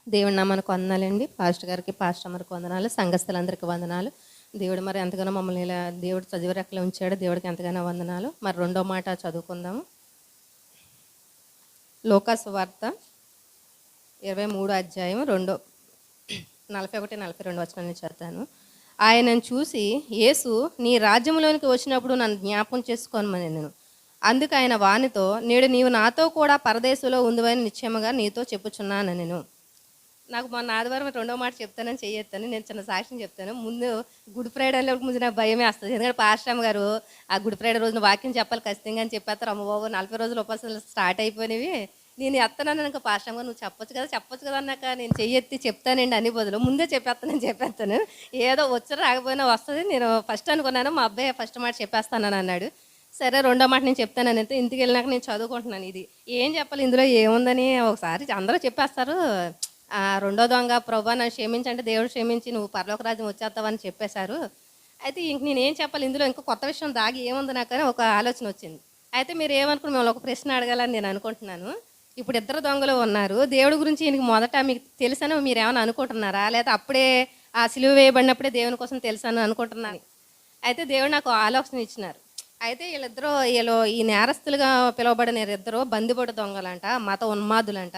దేవుడి నామానికి వందనాలండి. పాస్టర్ గారికి, పాస్టర్ అమ్మరికి వందనాలు, సంఘస్థులందరికీ వందనాలు. దేవుడు మరి ఎంతగానో మమ్మల్ని ఇలా దేవుడు చదివి రెక్కలో ఉంచాడు. దేవుడికి ఎంతగానో వందనాలు. మరి రెండో మాట చదువుకుందాము. లోకాసు వార్త 23 అధ్యాయం 41-42 వచనాన్ని చదువుతాను. ఆయనను చూసి యేసు, నీ రాజ్యంలోనికి వచ్చినప్పుడు నన్ను జ్ఞాపకం చేసుకోనమని నేను. అందుకు ఆయన వానితో, నేడు నీవు నాతో కూడా పరదేశంలో ఉందివని నిశ్చయముగా నీతో చెప్పుచున్నాను నేను. నాకు మొన్న ఆదివారం రెండో మాట చెప్తానని చెయ్యొత్తాను. నేను చిన్న సాక్ష్యం చెప్తాను. ముందు గుడ్ ఫ్రైడే అనేప్పుడు ముందు నాకు భయమే వస్తుంది. ఎందుకంటే పాస్టర్ గారు ఆ గుడ్ ఫ్రైడే రోజున వాక్యం చెప్పాలి ఖచ్చితంగా అని చెప్పేస్తారు. అమ్మ బాబు 40 రోజులు ఉపాసాలు స్టార్ట్ అయిపోయినవి. నేను ఎత్తనాను ఇంకా పాస్టర్ గారు నువ్వు చెప్పొచ్చు కదా అన్నాక నేను చెయ్యెత్తి చెప్తానండి అని బదులు ముందే చెప్పేస్తాను. ఏదో వచ్చి రాకపోయినా వస్తుంది. నేను ఫస్ట్ అనుకున్నాను మా అబ్బాయి ఫస్ట్ మాట చెప్పేస్తానని అన్నాడు. సరే రెండో మాట నేను చెప్తానని అయితే ఇంటికి వెళ్ళినాక నేను చదువుకుంటున్నాను. ఇది ఏం చెప్పాలి ఇందులో ఏముందని ఒకసారి అందరూ చెప్పేస్తారు. రెండో దొంగ ప్రభా నన్ను క్షమించంటే దేవుడు క్షమించి నువ్వు పరలోక రాజ్యం వచ్చేస్తావని చెప్పేశారు. అయితే ఇంక నేనేం చెప్పాలి ఇందులో ఇంకా కొత్త విషయం దాగి ఏముంది నాకు అని ఒక ఆలోచన వచ్చింది. అయితే మీరు ఏమనుకుని మిమ్మల్ని ఒక ప్రశ్న అడగాలని నేను అనుకుంటున్నాను. ఇప్పుడు ఇద్దరు దొంగలు ఉన్నారు. దేవుడి గురించి ఈయనకి మొదట మీకు తెలుసని మీరు ఏమైనా అనుకుంటున్నారా, లేదా అప్పుడే ఆ సిలువ వేయబడినప్పుడే దేవుని కోసం తెలుసని అనుకుంటున్నాను. అయితే దేవుడు నాకు ఆలోచన ఇచ్చినారు. అయితే వీళ్ళు ఈ నేరస్తులుగా పిలువబడిన ఇద్దరు బందిపోటు దొంగలంట, మత ఉన్మాదులంట.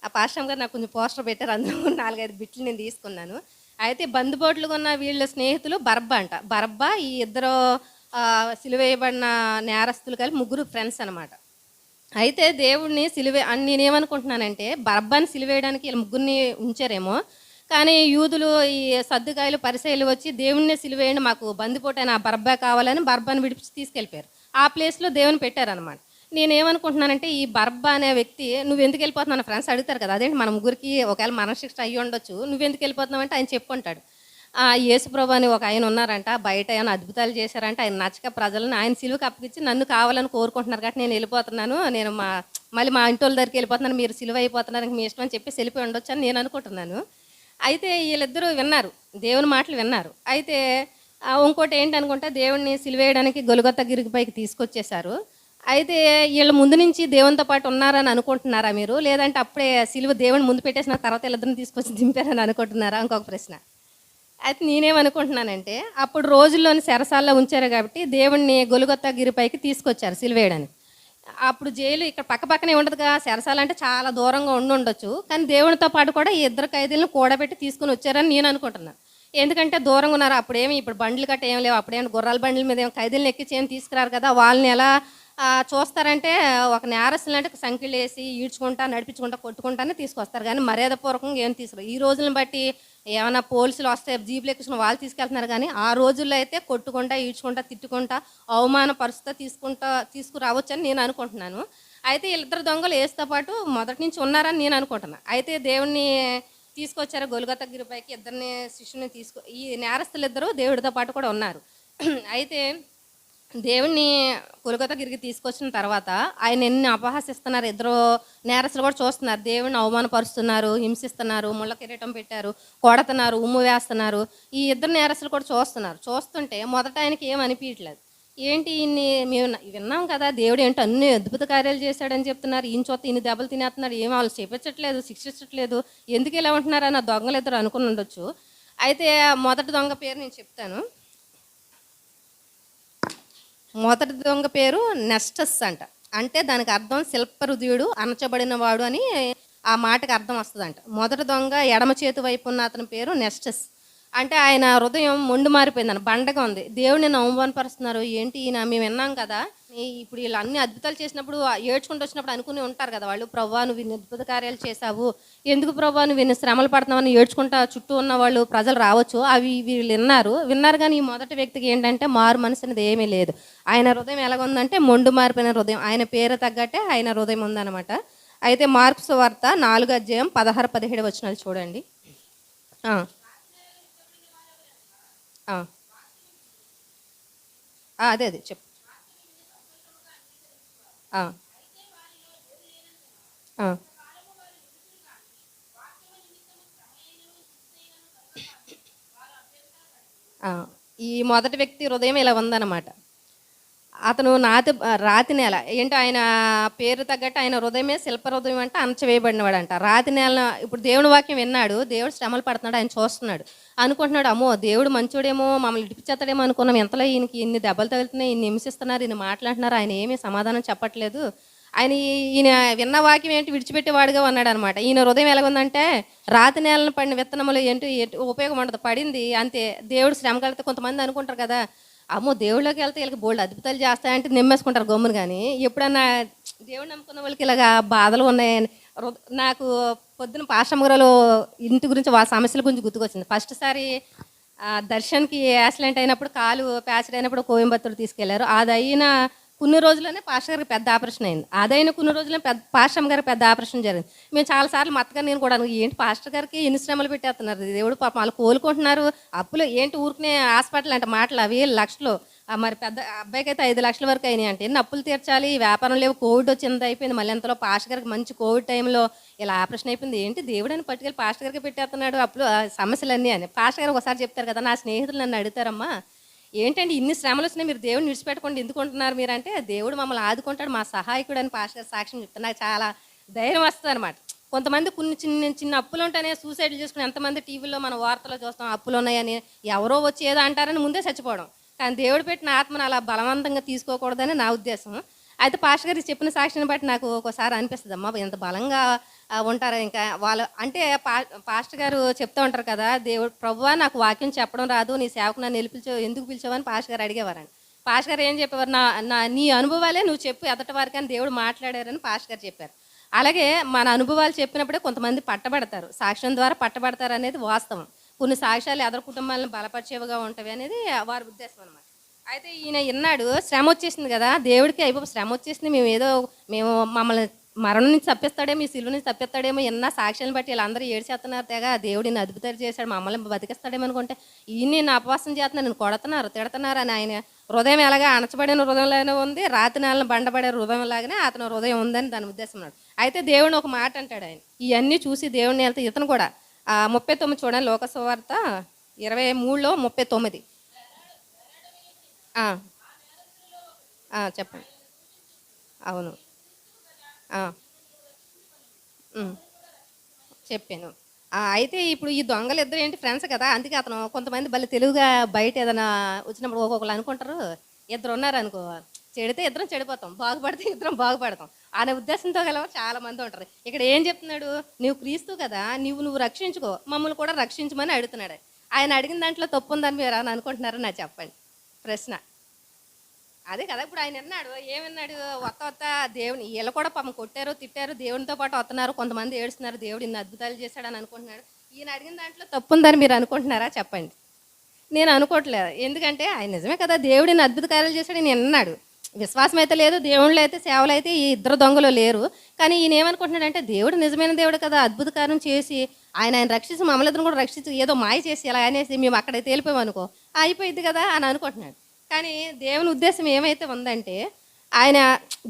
ఆ పాస్టర్ గారు నాకు కొంచెం పోస్టర్ పెట్టారు. అందులో 4-5 బిట్లు నేను తీసుకున్నాను. అయితే బందిపోట్లుగా ఉన్న వీళ్ళ స్నేహితులు బరబ్బా అంట. బరబ్బా ఈ ఇద్దరు సిలువేయబడిన నేరస్తులు కలిపి ముగ్గురు ఫ్రెండ్స్ అనమాట. అయితే దేవుడిని నేనేమనుకుంటున్నానంటే బరబ్బాని సిలువేయడానికి వీళ్ళు ముగ్గురిని ఉంచారేమో, కానీ యూదులు ఈ సద్దుకాయలు పరిసయ్యులు వచ్చి దేవుణ్ణి సిలువేయండి మాకు బందిపోటైన ఆ బరబ్బా కావాలని బరబ్బాని విడిపించి తీసుకెళ్ళిపోయారు. ఆ ప్లేస్లో దేవుని పెట్టారనమాట. నేనేమనుకుంటున్నానంటే ఈ బరబ్బా అనే వ్యక్తి నువ్వు ఎందుకు వెళ్ళిపోతున్నావు ఫ్రెండ్స్ అడుగుతారు కదా, అదేంటి మన ముగ్గురికి ఒకవేళ మరణశిక్ష అయ్యి ఉండొచ్చు, నువ్వెందుకు వెళ్ళిపోతున్నావు అంటే ఆయన చెప్పుకుంటాడు. యేసుప్రభు అని ఒక ఆయన ఉన్నారంట, బయట ఏమైనా అద్భుతాలు చేశారంట, ఆయన నచ్చక ప్రజలను ఆయన సిలువకి అప్పగించి నన్ను కావాలని కోరుకుంటున్నారు కాబట్టి నేను వెళ్ళిపోతున్నాను, నేను మళ్ళీ మా ఇంటి వాళ్ళ దగ్గరికి వెళ్ళిపోతున్నాను, మీరు సిలువ అయిపోతున్నారు మీ ఇష్టం అని చెప్పి వెళ్ళిపోయి ఉండొచ్చు అని నేను అనుకుంటున్నాను. అయితే వీళ్ళిద్దరూ విన్నారు, దేవుని మాటలు విన్నారు. అయితే ఇంకోటి ఏంటనుకుంటే దేవుడిని సిలువేయడానికి గొలుగొత్త గిరిపైకి తీసుకొచ్చేశారు. అయితే వీళ్ళ ముందు నుంచి దేవునితో పాటు ఉన్నారని అనుకుంటున్నారా మీరు, లేదంటే అప్పుడే సిలువ దేవుని ముందు పెట్టేసిన తర్వాత వీళ్ళిద్దరిని తీసుకొచ్చి దింపారని అనుకుంటున్నారా? ఇంకొక ప్రశ్న. అయితే నేనేమనుకుంటున్నానంటే అప్పుడు రోజుల్లోని చెరసాల్లో ఉంచారు కాబట్టి దేవుణ్ణి గొలుగొత్త గిరిపైకి తీసుకొచ్చారు సిలువేయడానికి. అప్పుడు జైలు ఇక్కడ పక్కనే ఉండదుగా, చెరసాల అంటే చాలా దూరంగా ఉండొచ్చు. కానీ దేవునితో పాటు కూడా ఈ ఇద్దరు ఖైదీలను కూడబెట్టి తీసుకుని వచ్చారని నేను అనుకుంటున్నాను. ఎందుకంటే దూరంగా ఉన్నారు. ఇప్పుడు బండ్లు గట్ట ఏం లేవు. అప్పుడేమో గుర్రాల బండ్ల మీద ఏమో ఖైదీలను ఎక్కించి ఏం తీసుకురారు కదా. వాళ్ళని ఎలా చూస్తారంటే ఒక నేరస్తులు అంటే సంఖ్యలు వేసి ఈడ్చుకుంటా నడిపించుకుంటా కొట్టుకుంటానే తీసుకొస్తారు, కానీ మర్యాదపూర్వకంగా ఏం తీసుకురారు. ఈ రోజులను బట్టి ఏమైనా పోలీసులు వస్తే జీపులు ఎక్కించుకుని వాళ్ళు తీసుకెళ్తున్నారు, కానీ ఆ రోజుల్లో అయితే కొట్టుకుంటా ఈడ్చుకుంటా తిట్టుకుంటా అవమానపరుస్తూ తీసుకురావచ్చని నేను అనుకుంటున్నాను. అయితే వీళ్ళిద్దరు దొంగలు ఏసుతో పాటు మొదటి నుంచి ఉన్నారని నేను అనుకుంటున్నాను. అయితే దేవుణ్ణి తీసుకొచ్చారు గొలుగొత్త గిరిపైకి, ఇద్దరిని శిష్యుని ఈ నేరస్తులు ఇద్దరు దేవుడితో పాటు కూడా ఉన్నారు. అయితే దేవుణ్ణి గొలుగొత్త గిరికి తీసుకొచ్చిన తర్వాత ఆయన ఎన్ని అపహాసిస్తున్నారు, ఇద్దరు నేరస్తులు కూడా చూస్తున్నారు. దేవుణ్ణి అవమానపరుస్తున్నారు, హింసిస్తున్నారు, ముళ్ళ కిరీటం పెట్టారు, కొడుతున్నారు, ఉమ్ము వేస్తున్నారు. ఈ ఇద్దరు నేరస్తులు కూడా చూస్తున్నారు. చూస్తుంటే మొదట ఆయనకి ఏం అనిపించట్లేదు. ఏంటి మేము విన్నాం కదా దేవుడు ఏంటో అన్ని అద్భుత కార్యాలు చేశాడని చెప్తున్నారు, ఈయన చూస్తే ఇన్ని దెబ్బలు తినేస్తున్నాడు, ఏం వాళ్ళు చేపించట్లేదు, శిక్షించట్లేదు, ఎందుకు ఇలా ఉంటున్నారని ఆ దొంగలు ఇద్దరు అనుకుని ఉండొచ్చు. అయితే మొదటి దొంగ పేరు నేను చెప్తాను. మొదటి దొంగ పేరు నెస్టస్ అంట. అంటే దానికి అర్థం శిల్పహృదయుడు, అణచబడినవాడు అని ఆ మాటకి అర్థం వస్తుందంట. మొదటి దొంగ ఎడమ చేతి వైపు ఉన్న అతని పేరు నెస్టస్. అంటే ఆయన హృదయం మొండు మారిపోయిందని, బండగా ఉంది. దేవుడిని అవమానపరుస్తున్నారు. ఏంటి ఈయన, మేము విన్నాం కదా ఇప్పుడు వీళ్ళు అన్ని అద్భుతాలు చేసినప్పుడు ఏడ్చుకుంటూ వచ్చినప్పుడు అనుకుని ఉంటారు కదా వాళ్ళు, ప్రభా నువ్వు ఇన్ని అద్భుత కార్యాలు చేశావు, ఎందుకు ప్రభా నువ్వు ఇన్ని శ్రమలు పడుతున్నావని ఏడ్చుకుంటా చుట్టూ ఉన్న వాళ్ళు ప్రజలు రావచ్చు. అవి వీళ్ళు విన్నారు కానీ ఈ మొదటి వ్యక్తికి ఏంటంటే మారు మనసు అనేది ఏమీ లేదు. ఆయన హృదయం ఎలాగుందంటే మొండు మారిపోయిన హృదయం. ఆయన పేరు తగ్గట్టే ఆయన హృదయం ఉందన్నమాట. అయితే మార్కు సువార్త 4:16-17 వచనాలు చూడండి. అదే చెప్పు. ఈ మొదటి వ్యక్తి హృదయం ఇలా ఉందన్నమాట. అతను రాతి నేల ఏంటో ఆయన పేరు తగ్గట్టు ఆయన హృదయమే శిల్ప హృదయం అంటే అణచివేయబడినవాడంట. రాతి నేల ఇప్పుడు దేవుని వాక్యం విన్నాడు. దేవుడు శ్రమలు పడుతున్నాడు. ఆయన చూస్తున్నాడు. అనుకుంటున్నాడు, అమ్మో! దేవుడు మంచోడేమో, మమ్మల్ని ఇడిపించేస్తాడేమో అనుకున్నాం. ఎంతలో ఈయనకి ఇన్ని దెబ్బలు తగులుతున్నాయి, ఇన్ని హింసిస్తున్నారు, ఇన్ని మాటలంటున్నారు. ఆయన ఏమీ సమాధానం చెప్పట్లేదు. ఆయన ఈయన విన్న వాక్యం ఏంటి విడిచిపెట్టేవాడుగా ఉన్నాడనమాట. ఈయన హృదయం ఎలాగుందంటే రాతి నేలను పడిన విత్తనములు ఏంటి ఉపయోగం ఉండదు. పడింది అంతే. దేవుడు శ్రమ కలిగితే కొంతమంది అనుకుంటారు కదా, అమ్మో! దేవుళ్ళకి వెళ్తే వీళ్ళకి బోల్డ్ అద్భుతాలు చేస్తాయంటే నిమ్మేసుకుంటారు గమ్మున. కానీ ఎప్పుడన్నా దేవుడు నమ్ముకున్న వాళ్ళకి ఇలాగా బాధలు ఉన్నాయని నాకు పొద్దున పాశ్రమగరలో ఇంటి గురించి వాళ్ళ సమస్యల గురించి గుర్తుకొచ్చింది. ఫస్ట్ సారి దర్శన్కి యాక్సిడెంట్ అయినప్పుడు కాలు ప్యాచర్ అయినప్పుడు కోయంబత్తూరు తీసుకెళ్లారు. అది అయిన కొన్ని రోజుల్లోనే పాస్టర్ గారికి పెద్ద ఆపరేషన్ అయింది. అదైన కొన్ని రోజులే పాస్టర్ గారికి పెద్ద ఆపరేషన్ జరిగింది. మేము చాలాసార్లు మా అత్తగారు నేను కూడా ఏంటి పాస్టర్ గారికి ఎన్ని శ్రమలు పెట్టేస్తున్నారు, దేవుడు పాపం వాళ్ళు కోలుకుంటున్నారు, అప్పులు ఏంటి ఊరికనే హాస్పిటల్ అంటే మాటలు అవి లక్షలు. మరి పెద్ద అబ్బాయికి అయితే 5 లక్షల వరకు అయినాయి అంటే ఎన్ని అప్పులు తీర్చాలి, వ్యాపారం లేవు, కోవిడ్ వచ్చింది అయిపోయింది. మళ్ళీ ఎంతలో పాస్టర్ గారికి మంచి కోవిడ్ టైంలో ఇలా ఆపరేషన్ అయిపోయింది. ఏంటి దేవుడని పట్టుకెళ్ళి పాస్టర్ గారికి పెట్టేస్తున్నాడు అప్పులు సమస్యలన్నీ అని. పాస్టర్ గారు ఒకసారి చెప్తారు కదా, నా స్నేహితులు నన్ను అడుగుతారమ్మా, ఏంటంటే ఇన్ని శ్రమలు వచ్చినాయి మీరు దేవుడిని విడిచిపెట్టకుండా ఎందుకు ఉంటున్నారు మీరంటే, దేవుడు మమ్మల్ని ఆదుకుంటాడు మా సహాయకుడు అని పాస్టర్ గారు సాక్ష్యం చెప్తారు. నాకు చాలా ధైర్యం వస్తుంది అనమాట. కొంతమంది కొన్ని చిన్న చిన్న అప్పులు ఉంటాయని సూసైడ్లు చేసుకుని ఎంతమంది టీవీలో మన వార్తలో చూస్తాం అప్పులు ఉన్నాయని, ఎవరో వచ్చి ఏదో అంటారని ముందే చచ్చిపోవడం. కానీ దేవుడు పెట్టిన ఆత్మను అలా బలవంతంగా తీసుకోకూడదని నా ఉద్దేశం. అయితే పాస్టర్ గారికి చెప్పిన సాక్షిని బట్టి నాకు ఒక్కోసారి అనిపిస్తుంది, అమ్మ ఎంత బలంగా ఉంటారు. ఇంకా వాళ్ళు అంటే పాస్టర్ గారు చెప్తూ ఉంటారు కదా, దేవుడు ప్రభువా నాకు వాక్యం చెప్పడం రాదు, నీ సేవకు నన్ను ఎందుకు పిలిచావని పాస్టర్ గారు అడిగేవారని. పాస్టర్ గారు ఏం చెప్పేవారు, నీ అనుభవాలే నువ్వు చెప్పు ఎదటి వారికి అని దేవుడు మాట్లాడారని పాస్టర్ గారు చెప్పారు. అలాగే మన అనుభవాలు చెప్పినప్పుడే కొంతమంది పట్టబడతారు, సాక్ష్యం ద్వారా పట్టబడతారు అనేది వాస్తవం. కొన్ని సాక్ష్యాలు ఎదరు కుటుంబాలను బలపరిచేవిగా ఉంటాయి అనేది వారి ఉద్దేశం అనమాట. అయితే ఈయన విన్నాడు, శ్రమ వచ్చేసింది కదా, దేవుడికి అయిపోయి శ్రమ వచ్చేసింది, మేము మమ్మల్ని మరణం నుంచి తప్పిస్తాడేమో, ఈ సిలువ నుంచి తప్పిస్తాడేమో, ఎన్న సాక్ష్యాలను బట్టి వీళ్ళందరూ ఏడ్చేస్తున్నారు తెగ, దేవుడిని అద్భుతాలు చేశాడు మమ్మల్ని బతికిస్తాడేమో అనుకుంటే ఈయన నేను అపవాసం చేస్తున్నారు, నేను కొడుతున్నారు తిడుతున్నారు అని ఆయన హృదయం ఎలాగా అణచబడిన హృదయంలోనే ఉంది, రాతి నేలను బండబడే హృదయం లాగానే అతను హృదయం ఉందని దాని ఉద్దేశం ఉన్నాడు. అయితే దేవుడిని ఒక మాట అంటాడు ఆయన, ఇవన్నీ చూసి దేవుడిని వెళ్తే ఇతను కూడా 39 చూడండి, లోకసువార్త 23:39. చెప్పండి. అవును. చెప్పాను. అయితే ఇప్పుడు ఈ దొంగలు ఇద్దరు ఏంటి ఫ్రెండ్స్ కదా, అందుకే అతను కొంతమంది భలే తెలివిగా బయట ఏదైనా వచ్చినప్పుడు ఒక్కొక్కరు అనుకుంటారు, ఇద్దరు ఉన్నారు అనుకో, చెడితే ఇద్దరం చెడిపోతాం, బాగుపడితే ఇద్దరం బాగుపడతాం అనే ఉద్దేశంతో గల చాలా మంది ఉంటారు. ఇక్కడ ఏం చెప్తున్నాడు, నువ్వు క్రీస్తు కదా, నువ్వు రక్షించుకో, మమ్మల్ని కూడా రక్షించమని అడుగుతున్నాడు. ఆయన అడిగిన దాంట్లో తప్పు ఉందని మీరు అని అనుకుంటున్నారో నాకు చెప్పండి ప్రశ్న. అదే కదా, ఇప్పుడు ఆయన విన్నాడు, ఏమన్నాడు, వత్త దేవుని వీళ్ళు కూడా పాపం కొట్టారు తిట్టారు, దేవునితో పాటు వస్తున్నారు, కొంతమంది ఏడుస్తున్నారు, దేవుడు ఇన్ని అద్భుతాలు చేశాడని అనుకుంటున్నాడు. ఈయన అడిగిన దాంట్లో తప్పు ఉందని మీరు అనుకుంటున్నారా చెప్పండి. నేను అనుకోవట్లేదు. ఎందుకంటే ఆయన నిజమే కదా, దేవుడిని అద్భుత కార్యాలు చేశాడు, నేను అన్నాడు. విశ్వాసం అయితే లేదు, దేవుళ్ళు అయితే సేవలు అయితే ఈ ఇద్దరు దొంగలు లేరు. కానీ ఈయన ఏమనుకుంటున్నాడంటే దేవుడు నిజమైన దేవుడు కదా, అద్భుత కార్యం చేసి ఆయన రక్షించి మమ్మల్ని ఇద్దరు కూడా రక్షించి ఏదో మాయ చేసి ఇలా అనేసి మేము అక్కడ తేలిపోయాం అనుకో అయిపోయింది కదా అని అనుకుంటున్నాడు. కానీ దేవుని ఉద్దేశం ఏమైతే ఉందంటే, ఆయన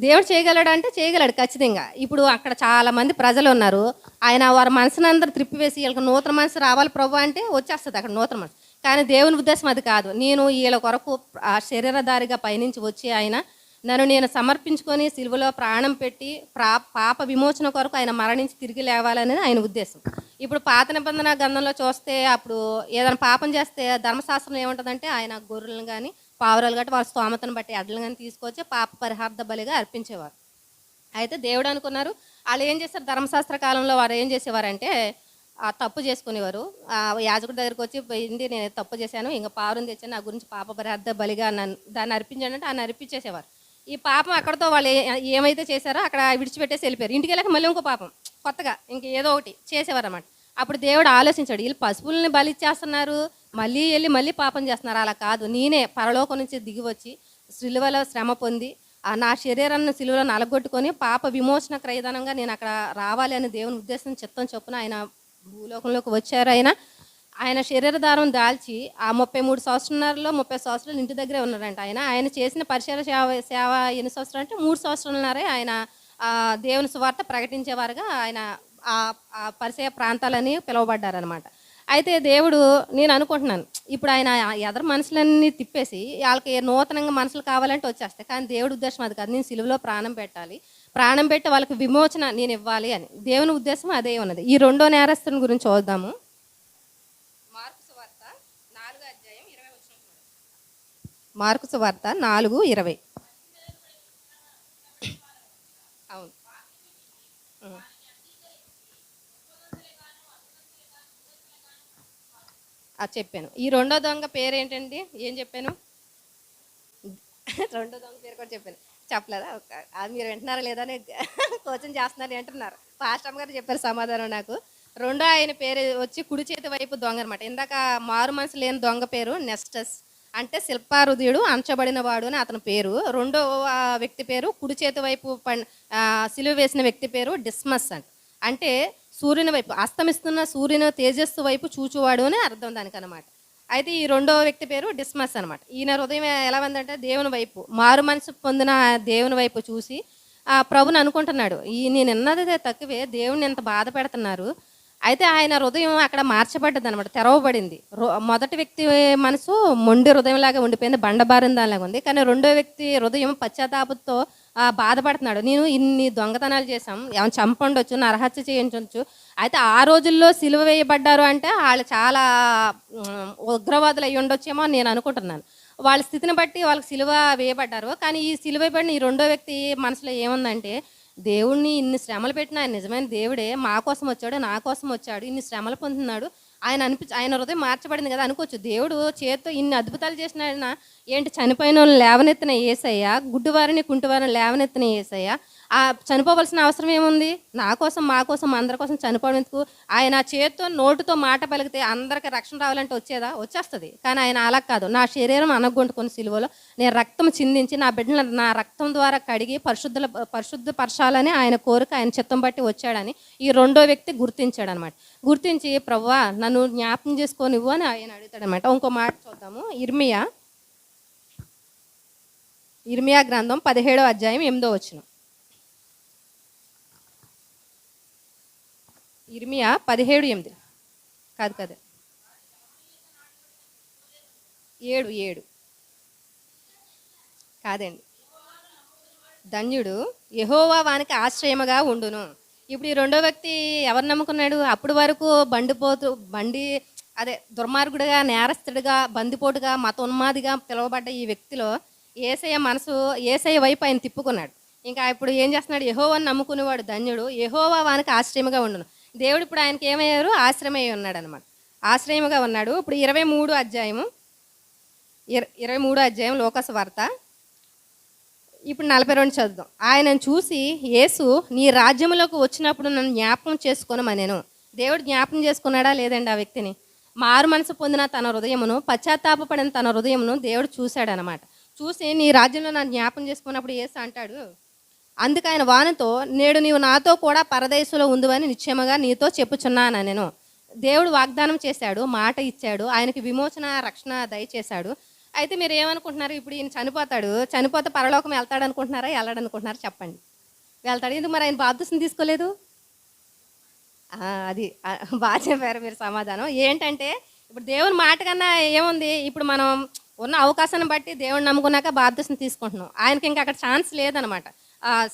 దేవుడు చేయగలడు అంటే చేయగలడు ఖచ్చితంగా. ఇప్పుడు అక్కడ చాలామంది ప్రజలు ఉన్నారు, ఆయన వారి మనసుని అందరూ త్రిప్పివేసి వీళ్ళకి నూతన మనసు రావాలి ప్రభు అంటే వచ్చేస్తుంది అక్కడ నూతన మనసు. కానీ దేవుని ఉద్దేశం అది కాదు. నేను వీళ్ళ కొరకు శరీరధారిగా పయనించి వచ్చి ఆయన నేను సమర్పించుకొని సిలువలో ప్రాణం పెట్టి పాప విమోచన కొరకు ఆయన మరణించి తిరిగి లేవాలనేది ఆయన ఉద్దేశం. ఇప్పుడు పాత నిబంధన గ్రంథంలో చూస్తే అప్పుడు ఏదైనా పాపం చేస్తే ధర్మశాస్త్రం ఏముంటుందంటే ఆయన గొర్రెలను కానీ పావురాలు గట్టి వారి స్తోమతను బట్టి ఎడ్లను కానీ తీసుకొచ్చి పాప పరిహార్థ బలిగా అర్పించేవారు. అయితే దేవుడు అనుకున్నారు, వాళ్ళు ఏం చేస్తారు, ధర్మశాస్త్ర కాలంలో వారు ఏం చేసేవారంటే తప్పు చేసుకునేవారు. యాజకుడి దగ్గరికి వచ్చి పోయింది, నేను తప్పు చేశాను, ఇంకా పావురం తెచ్చాను, నా గురించి పాప పరిహార్థ బలిగా దాన్ని అర్పించండి అంటే ఆయన అర్పించేసేవారు. ఈ పాపం అక్కడతో వాళ్ళు ఏమైతే చేశారో అక్కడ విడిచిపెట్టేసి వెళ్ళిపోయారు. ఇంటికి వెళ్ళాక మళ్ళీ ఇంకో పాపం కొత్తగా ఇంక ఏదో ఒకటి చేసేవారు అన్నమాట. అప్పుడు దేవుడు ఆలోచించాడు, వీళ్ళు పశువుల్ని బలిచ్చేస్తున్నారు, మళ్ళీ పాపం చేస్తున్నారు, అలా కాదు, నేనే పరలోకం నుంచి దిగి వచ్చి సిలువలో శ్రమ పొంది నా శరీరాన్ని సిలువలో నలగొట్టుకొని పాప విమోచన క్రయధనంగా నేను అక్కడ రావాలి అని దేవుని ఉద్దేశం చిత్తం చొప్పున ఆయన భూలోకంలోకి వచ్చారు. ఆయన శరీరధారం దాల్చి ఆ 33 సంవత్సరాలలో 30 సంవత్సరాలు ఇంటి దగ్గరే ఉన్నారంట. ఆయన చేసిన పరిచయ సేవ ఎన్ని సంవత్సరాలు అంటే 3 సంవత్సరాలున్నారే ఆయన దేవుని సువార్త ప్రకటించేవారుగా ఆయన ఆ పరిచయ ప్రాంతాలని పిలువబడ్డారనమాట. అయితే దేవుడు నేను అనుకుంటున్నాను ఇప్పుడు ఆయన ఎదరు మనుషులన్నీ తిప్పేసి వాళ్ళకి నూతనంగా మనుషులు కావాలంటే వచ్చేస్తాయి. కానీ దేవుడి ఉద్దేశం అది కాదు. నేను సిలువలో ప్రాణం పెట్టాలి, ప్రాణం పెట్టి వాళ్ళకి విమోచన నేను ఇవ్వాలి అని దేవుని ఉద్దేశం అదే ఉన్నది. ఈ రెండో నేరస్తుని గురించి చూద్దాము. మార్కు సువార్త 4:20. అవును. ఉం. అది చెప్పాను. ఈ రెండో దొంగ పేరేంటండి? ఏం చెప్పాను? రెండో దొంగ పేరు కూడా చెప్పాను. చెప్పలేదా? అది మీరు వింటున్నారా లేదా అని క్వశ్చన్ చేస్తున్నారు వింటున్నారు. పాస్టమ్ గారు చెప్పారు సమాధానం నాకు. రెండో ఆయన పేరు వచ్చి కుడి చేతి వైపు దొంగ అనమాట. ఇందాక మారు మనసు లేని దొంగ పేరు నెస్టస్, అంటే శిల్పారుదయుడు అంచబడిన వాడు అని అతని పేరు. రెండో వ్యక్తి పేరు కుడి చేతి వైపు సిలువ వేసిన వ్యక్తి పేరు డిస్మస్ అంటే సూర్యుని వైపు, అస్తమిస్తున్న సూర్యుని తేజస్సు వైపు చూచువాడు అని అర్థం దానికి అనమాట. అయితే ఈ రెండో వ్యక్తి పేరు డిస్మస్ అనమాట. ఈయన హృదయం ఎలా ఉందంటే దేవుని వైపు, మారు మనసు పొందిన దేవుని వైపు చూసి ప్రభుని అనుకుంటున్నాడు, నేను ఎన్నదే తక్కువే, దేవుని ఎంత బాధ పెడుతున్నారు. అయితే ఆయన హృదయం అక్కడ మార్చబడ్డది అనమాట, తెరవబడింది. మొదటి వ్యక్తి మనసు మొండి హృదయంలాగా ఉండిపోయింది, బండబారిన దానిలాగా ఉంది. కానీ రెండో వ్యక్తి హృదయం పశ్చాత్తాపంతో బాధపడుతున్నాడు. నేను ఇన్ని దొంగతనాలు చేశాం, ఏమైనా చంపండొచ్చు, నరహత్య చేయించవచ్చు. అయితే ఆ రోజుల్లో సిలువ వేయబడ్డారు అంటే వాళ్ళు చాలా ఉగ్రవాదులు అయ్యి ఉండొచ్చేమో అని నేను అనుకుంటున్నాను. వాళ్ళ స్థితిని బట్టి వాళ్ళకి సిలువ వేయబడ్డారు. కానీ ఈ సిలువ వేయబడిన ఈ రెండో వ్యక్తి మనసులో ఏముందంటే, దేవుణ్ణి ఇన్ని శ్రమలు పెట్టిన ఆయన నిజమైన దేవుడే, మా కోసం వచ్చాడు, నా కోసం వచ్చాడు, ఇన్ని శ్రమలు పొందుతున్నాడు, ఆయన హృదయం మార్చబడింది కదా అనుకోవచ్చు. దేవుడు చేతితో ఇన్ని అద్భుతాలు చేసిన ఆయన ఏంటి, చనిపోయిన వాళ్ళని లేవనెత్తిన యేసయ్య, గుడ్డివారిని కుంటివారిని లేవనెత్తిన యేసయ్య, చనిపోవలసిన అవసరం ఏముంది? నా కోసం, మా కోసం, అందరి కోసం చనిపోవడం ఎందుకు? ఆయన చేతితో నోటుతో మాట పలికితే అందరికి రక్షణ రావాలంటే వచ్చేదా? వచ్చేస్తుంది. కానీ ఆయన అలా కాదు, నా శరీరం అనగొంటుకొని సిలువలో నేను రక్తం చిందించి నా బిడ్డలను నా రక్తం ద్వారా కడిగి పరిశుద్ధపరచాలని ఆయన కోరిక, ఆయన చిత్తం బట్టి వచ్చాడని ఈ రెండో వ్యక్తి గుర్తించాడు అనమాట. గుర్తించి ప్రభువా నన్ను జ్ఞాపకం చేసుకోనివ్వు అని ఆయన అడుగుతాడనమాట. ఇంకో మాట చూద్దాము. ఇర్మియా గ్రంథం 17:8. ఇర్మియా 17:8 కాదు 7 కాదండి. ధన్యుడు యెహోవా వానికి ఆశ్రయముగా ఉండును. ఇప్పుడు ఈ రెండో వ్యక్తి ఎవరు నమ్ముకున్నాడు? అప్పటి వరకు దుర్మార్గుడిగా, నేరస్తుడిగా, బందిపోటుగా, మతోన్మాదిగా పిలువబడ్డ ఈ వ్యక్తిలో యేసయ్య వైపు ఆయన తిప్పుకున్నాడు. ఇంకా ఇప్పుడు ఏం చేస్తున్నాడు? యెహోవాను నమ్ముకునేవాడు ధన్యుడు, యెహోవా వానికి ఆశ్రయముగా ఉండును. దేవుడు ఇప్పుడు ఆయనకి ఏమయ్యారు? ఆశ్రమయ్యి ఉన్నాడు అనమాట, ఆశ్రయముగా ఉన్నాడు. ఇప్పుడు 23 అధ్యాయం లోకాసు వార్త, ఇప్పుడు 42 చదువుదాం. ఆయనను చూసి యేసు నీ రాజ్యంలోకి వచ్చినప్పుడు నన్ను జ్ఞాపకం చేసుకోనమనెను. దేవుడు జ్ఞాపకం చేసుకున్నాడా లేదండి ఆ వ్యక్తిని? మారు మనసు పొందిన తన హృదయమును, పశ్చాత్తాపడిన తన హృదయమును దేవుడు చూశాడనమాట. చూసి నీ రాజ్యంలో నన్ను జ్ఞాపకం చేసుకున్నప్పుడు యేసు అంటాడు, అందుకు ఆయన వానితో, నేడు నీవు నాతో కూడా పరదేశంలో ఉందివని నిశ్చయముగా నీతో చెప్పుచున్నాను నేను. దేవుడు వాగ్దానం చేశాడు, మాట ఇచ్చాడు, ఆయనకి విమోచన, రక్షణ దయచేశాడు. అయితే మీరు ఏమనుకుంటున్నారు? ఇప్పుడు ఈయన చనిపోతే పరలోకం వెళ్తాడు అనుకుంటున్నారా, వెళ్ళాడనుకుంటున్నారా? చెప్పండి. వెళ్తాడు. ఎందుకు మరి ఆయన బాప్తిసం తీసుకోలేదు? అది బాగా చెప్పారు మీరు సమాధానం. ఏంటంటే ఇప్పుడు దేవుని మాట కన్నా ఏముంది, ఇప్పుడు మనం ఉన్న అవకాశాన్ని బట్టి దేవుడిని నమ్ముకున్నాక బాప్తిసం తీసుకుంటున్నాం. ఆయనకి ఇంకా అక్కడ ఛాన్స్ లేదనమాట.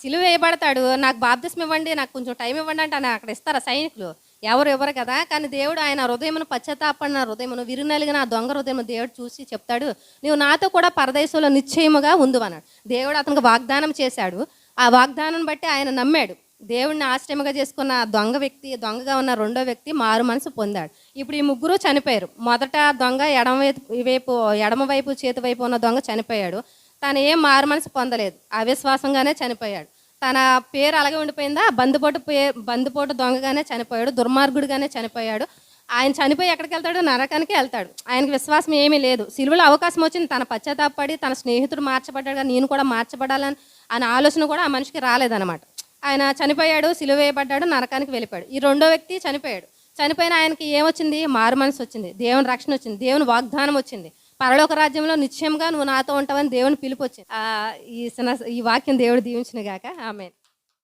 సిలువ వేయబడతాడు, నాకు బాప్తిసం ఇవ్వండి, నాకు కొంచెం టైం ఇవ్వండి అంటే అక్కడ ఇస్తారా సైనికులు? ఎవరు ఇవ్వరు కదా. కానీ దేవుడు ఆయన హృదయమును, పశ్చాత్తాపడిన హృదయమును, విరునలిగిన ఆ దొంగ హృదయము దేవుడు చూసి చెప్తాడు, నువ్వు నాతో కూడా పరదేశంలో నిశ్చయముగా ఉండు అన్నాడు. దేవుడు అతనికి వాగ్దానం చేశాడు. ఆ వాగ్దానం బట్టి ఆయన నమ్మాడు. దేవుడిని ఆశ్రయముగా చేసుకున్న దొంగగా ఉన్న రెండో వ్యక్తి మారు మనసు పొందాడు. ఇప్పుడు ఈ ముగ్గురు చనిపోయారు. మొదట దొంగ ఎడమ వైపు చేతి వైపు ఉన్న దొంగ చనిపోయాడు. తను ఏం మారు మనసు పొందలేదు, అవిశ్వాసంగానే చనిపోయాడు. తన పేరు అలాగే ఉండిపోయిందా? బందిపోటు దొంగగానే చనిపోయాడు, దుర్మార్గుడిగానే చనిపోయాడు. ఆయన చనిపోయి ఎక్కడికి వెళ్తాడు? నరకానికి వెళ్తాడు. ఆయనకి విశ్వాసం ఏమీ లేదు. సిలువలో అవకాశం వచ్చింది, తన పశ్చాత్తాపడి తన స్నేహితుడు మార్చబడ్డాడు, నేను కూడా మార్చబడాలని అనే ఆలోచన కూడా ఆ మనిషికి రాలేదన్నమాట. ఆయన చనిపోయాడు, సిలువ వేయబడ్డాడు, నరకానికి వెళ్ళిపోయాడు. ఈ రెండో వ్యక్తి చనిపోయిన ఆయనకి ఏమొచ్చింది? మారు మనసు వచ్చింది, దేవుని రక్షణ వచ్చింది, దేవుని వాగ్దానం వచ్చింది, పరలోక రాజ్యంలో నిశ్చయంగా నువ్వు నాతో ఉంటావని దేవుని పిలుపు వచ్చింది. ఈ వాక్యం దేవుడు దీవించిన గాక. ఆమేన్.